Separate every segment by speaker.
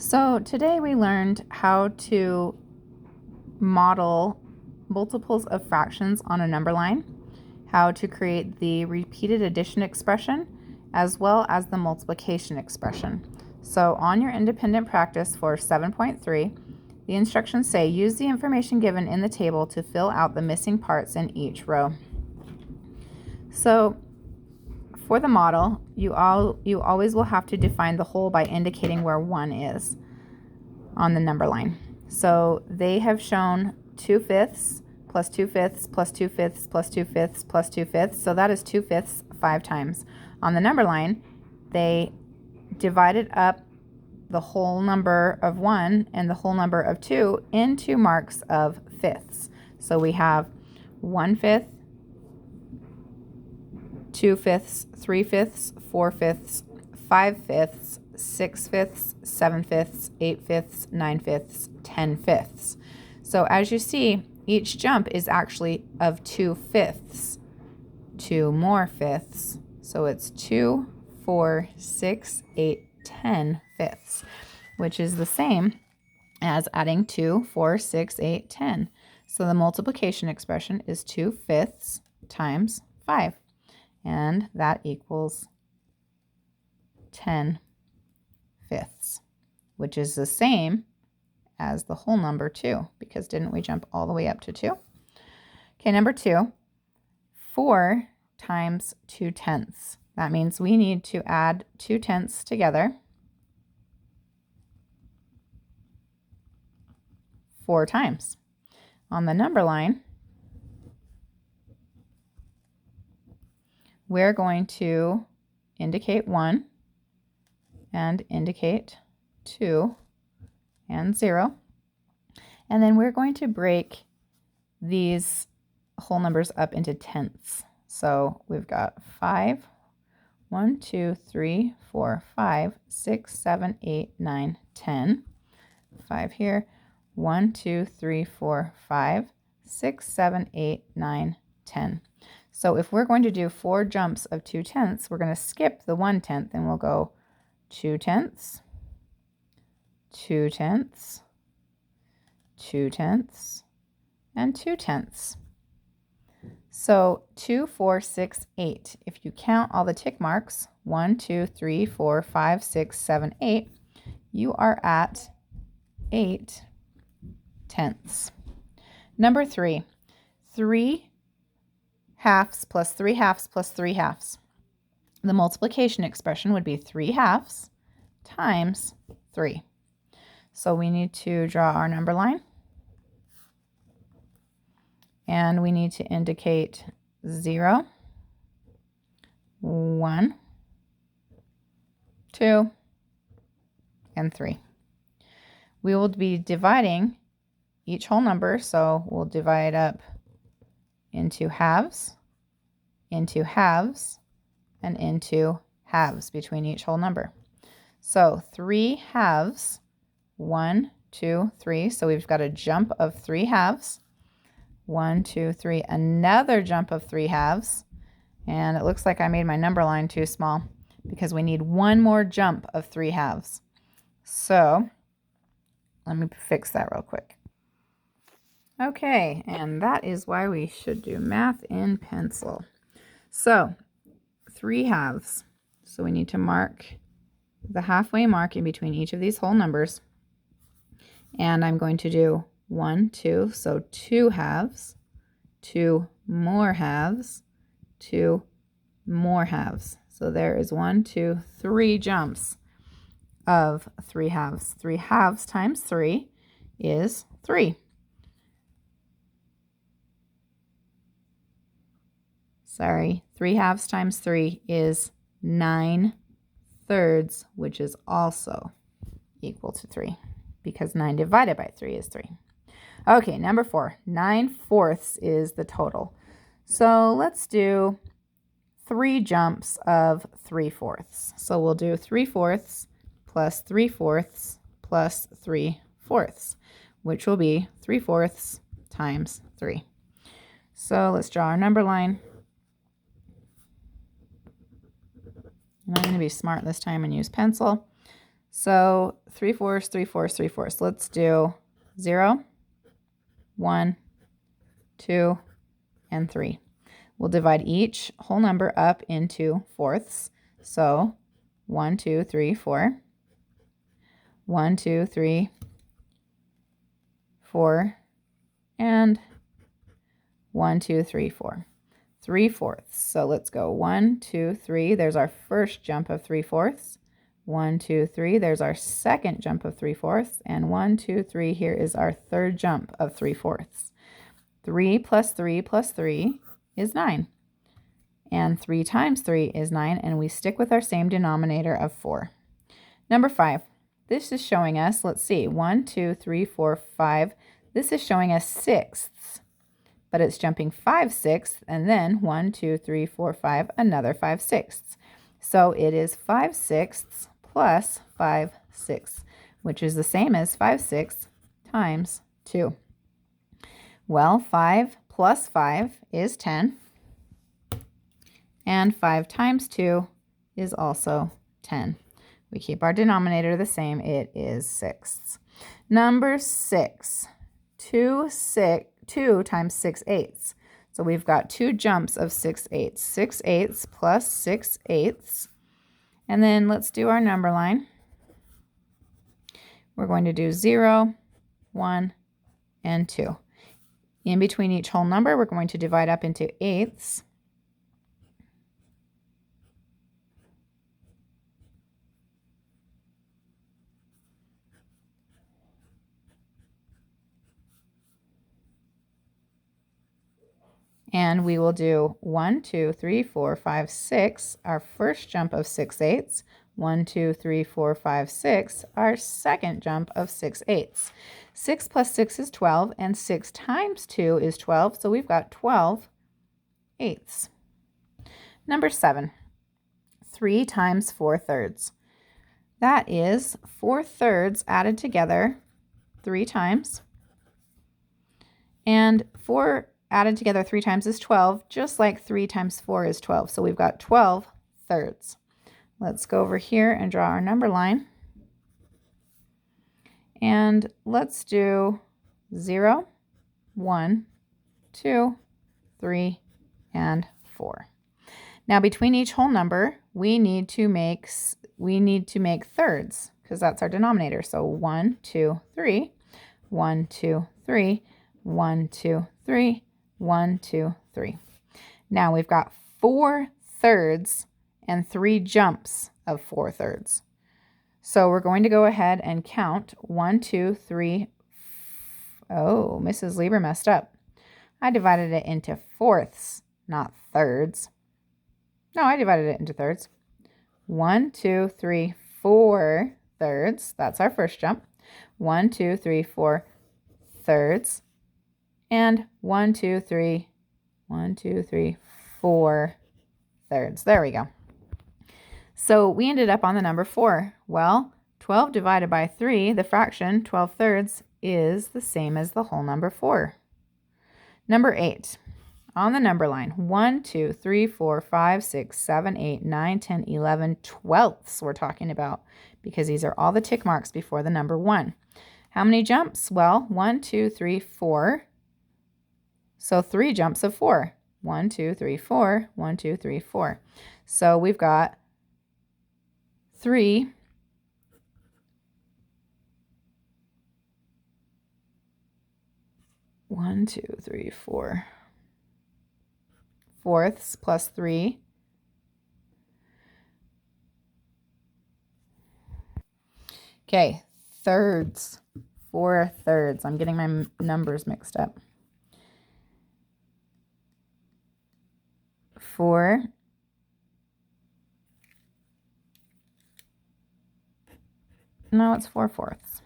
Speaker 1: So today we learned how to model multiples of fractions on a number line, how to create the repeated addition expression, as well as the multiplication expression. So on your independent practice for 7.3, the instructions say use the information given in the table to fill out the missing parts in each row. So for the model, you always will have to define the whole by indicating where 1 is on the number line. So they have shown 2/5 plus 2/5 plus 2/5 plus 2/5 plus 2/5. So that is 2/5 5 times. On the number line, they divided up the whole number of 1 and the whole number of 2 into marks of fifths. So we have 1/5, 2/5, 3/5, 4/5, 5/5, 6/5, 7/5, 8/5, 9/5, 10/5. So as you see, each jump is actually of 2/5, 2 more fifths. So it's 2, 4, 6, 8, 10/5, which is the same as adding 2, 4, 6, 8, 10. So the multiplication expression is 2/5 times 5. And that equals 10/5, which is the same as the whole number 2, because didn't we jump all the way up to 2? Okay, number 2, 4 times 2/10. That means we need to add 2/10 together 4 times. On the number line, we're going to indicate 1 and indicate 2 and 0. And then we're going to break these whole numbers up into tenths. So we've got 5, 1, 2, 3, 4, 5, 6, 7, 8, 9, 10. 5 here. 1, 2, 3, 4, 5, 6, 7, 8, 9, 10. So if we're going to do 4 jumps of 2/10, we're going to skip the 1/10 and we'll go 2/10, 2/10, 2/10, and 2/10. So 2, 4, 6, 8. If you count all the tick marks, 1, 2, 3, 4, 5, 6, 7, 8, you are at 8/10. Number 3, 3 halves plus 3 halves plus 3 halves. The multiplication expression would be 3 halves times 3. So we need to draw our number line. And we need to indicate 0, 1, 2, and 3. We will be dividing each whole number, so we'll divide up into halves, and into halves between each whole number. So 3 halves, 1, 2, 3. So we've got a jump of 3 halves. 1, 2, 3. Another jump of 3 halves. And it looks like I made my number line too small because we need one more jump of 3 halves. So let me fix that real quick. Okay, and that is why we should do math in pencil. So 3 halves. So we need to mark the halfway mark in between each of these whole numbers. And I'm going to do 1, 2, so 2 halves, 2 more halves, 2 more halves. So there is 1, 2, 3 jumps of 3 halves. 3 halves times 3 is 3. Sorry, 3 halves times 3 is 9/3, which is also equal to 3, because 9 divided by 3 is 3. Okay, number 4, 9/4 is the total. So let's do 3 jumps of 3/4. So we'll do 3/4 plus 3/4 plus 3/4, which will be 3/4 times 3. So let's draw our number line. And I'm going to be smart this time and use pencil. So 3/4, 3/4, 3/4. Let's do 0, 1, 2, and 3. We'll divide each whole number up into fourths. So 1, 2, 3, 4. 1, 2, 3, 4, and 1, 2, 3, 4. 3/4. So let's go 1, 2, 3. There's our first jump of 3/4. 1, 2, 3. There's our second jump of 3/4. And 1, 2, 3. Here is our third jump of 3/4. 3 plus 3 plus 3 is 9. And 3 times 3 is 9. And we stick with our same denominator of 4. Number 5. This is showing us, let's see, 1, 2, 3, 4, 5. This is showing us sixths, but it's jumping 5 sixths, and then 1, 2, 3, 4, 5, another 5 sixths. So it is 5 sixths plus 5 sixths, which is the same as 5 sixths times 2. Well, 5 plus 5 is 10, and 5 times 2 is also 10. We keep our denominator the same. It is sixths. Number 6, 2 times 6/8. So we've got 2 jumps of 6/8. 6/8 plus 6/8. And then let's do our number line. We're going to do 0, 1, and 2. In between each whole number, we're going to divide up into eighths. And we will do 1, 2, 3, 4, 5, 6, our first jump of 6/8. 1, 2, 3, 4, 5, 6, our second jump of 6/8. 6 plus 6 is 12, and 6 times 2 is 12, so we've got 12 eighths. Number 7, 3 times 4/3. That is 4/3 added together 3 times, and 4 added together 3 times is 12, just like 3 times 4 is 12. So we've got 12 thirds. Let's go over here and draw our number line. And let's do 0, 1, 2, 3, and 4. Now between each whole number, we need to make thirds because that's our denominator. So 1, 2, 3, 1, 2, 3, 1, 2, 3, 1, 2, 3. Now we've got 4 thirds and 3 jumps of 4 thirds. So we're going to go ahead and count 1, 2, 3. Oh, Mrs. Lieber messed up. I divided it into fourths, not thirds. No, I divided it into thirds. 1, 2, 3, 4 thirds. That's our first jump. 1, 2, 3, 4 thirds. And 1, 2, 3, 4 thirds. There we go. So we ended up on the number 4. Well, 12 divided by 3, the fraction 12 thirds, is the same as the whole number 4. Number 8. On the number line, 1, 2, 3, 4, 5, 6, 7, 8, 9, 10, 11, 12ths we're talking about because these are all the tick marks before the number 1. How many jumps? Well, 1, 2, 3, 4. So 3 jumps of 4. 1, 2, 3, 4. 1, 2, 3, 4. So we've got 3 1, 2, 3, 4 fourths plus 3. Okay, thirds. 4 thirds. I'm getting my numbers mixed up. 4 No, it's 4 fourths.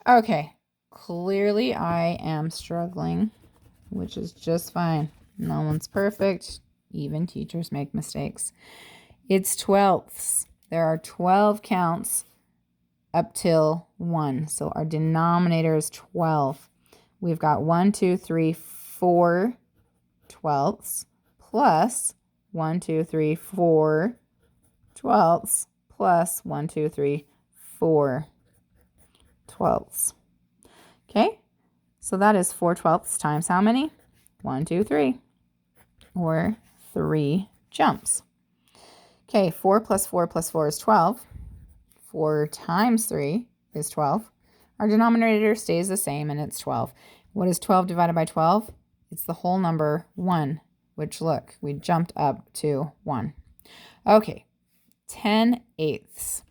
Speaker 1: Okay, clearly I am struggling, which is just fine. No one's perfect. Even teachers make mistakes. It's twelfths. There are 12 counts up till 1. So our denominator is 12. We've got 1, 2, 3, 4 twelfths plus 1, 2, 3, 4 twelfths plus 1, 2, 3, 4 twelfths. Okay, so that is 4 twelfths times how many? 1, 2, 3, or 3 jumps. Okay, 4 plus 4 plus 4 is 12. 4 times 3 is 12. Our denominator stays the same, and it's 12. What is 12 divided by 12? It's the whole number 1, which, look, we jumped up to 1. Okay, 10/8.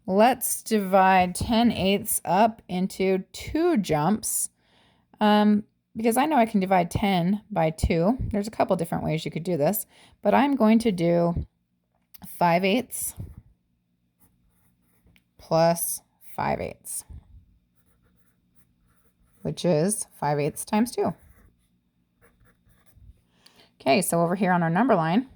Speaker 1: Let's divide 10/8 up into 2 jumps, because I know I can divide 10 by 2. There's a couple different ways you could do this, but I'm going to do 5/8 plus 5/8, which is 5/8 times 2. Okay, so over here on our number line,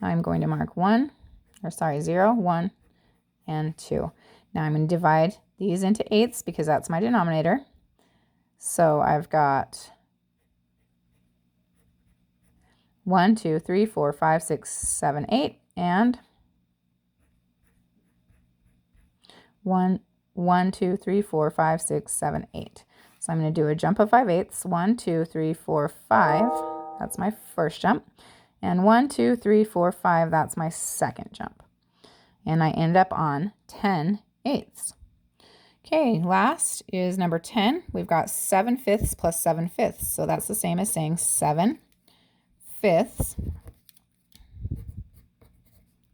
Speaker 1: I'm going to mark 0, 1, and 2. Now I'm going to divide these into eighths because that's my denominator. So I've got 1, 2, 3, 4, 5, 6, 7, 8, and 1, 2, 3, 4, 5, 6, 7, 8. So I'm going to do a jump of 5/8. 1, 2, 3, 4, 5. That's my first jump. And 1, 2, 3, 4, 5. That's my second jump. And I end up on 10/8. Okay, last is number 10. We've got 7/5 plus 7/5. So that's the same as saying 7/5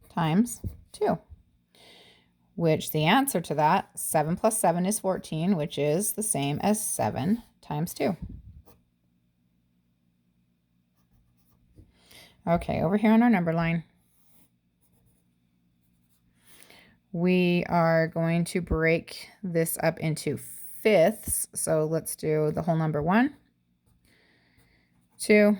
Speaker 1: times 2. Which the answer to that, 7 plus 7 is 14, which is the same as 7 times 2. Okay, over here on our number line, we are going to break this up into fifths. So let's do the whole number 1, 2,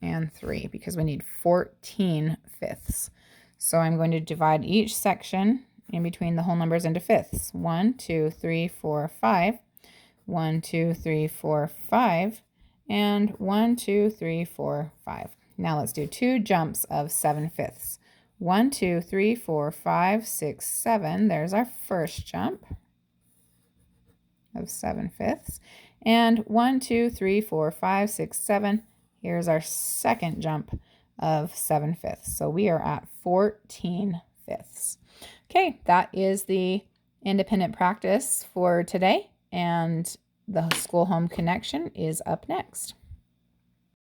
Speaker 1: and 3, because we need 14 fifths. So I'm going to divide each section in between the whole numbers into fifths. 1, 2, 3, 4, 5. 1, 2, 3, 4, 5. And 1, 2, 3, 4, 5. Now let's do 2 jumps of 7/5. 1, 2, 3, 4, 5, 6, 7. There's our first jump of 7/5. And 1, 2, 3, 4, 5, 6, 7. Here's our second jump of 7/5. So we are at 14/5. Okay, that is the independent practice for today, and the school home connection is up next.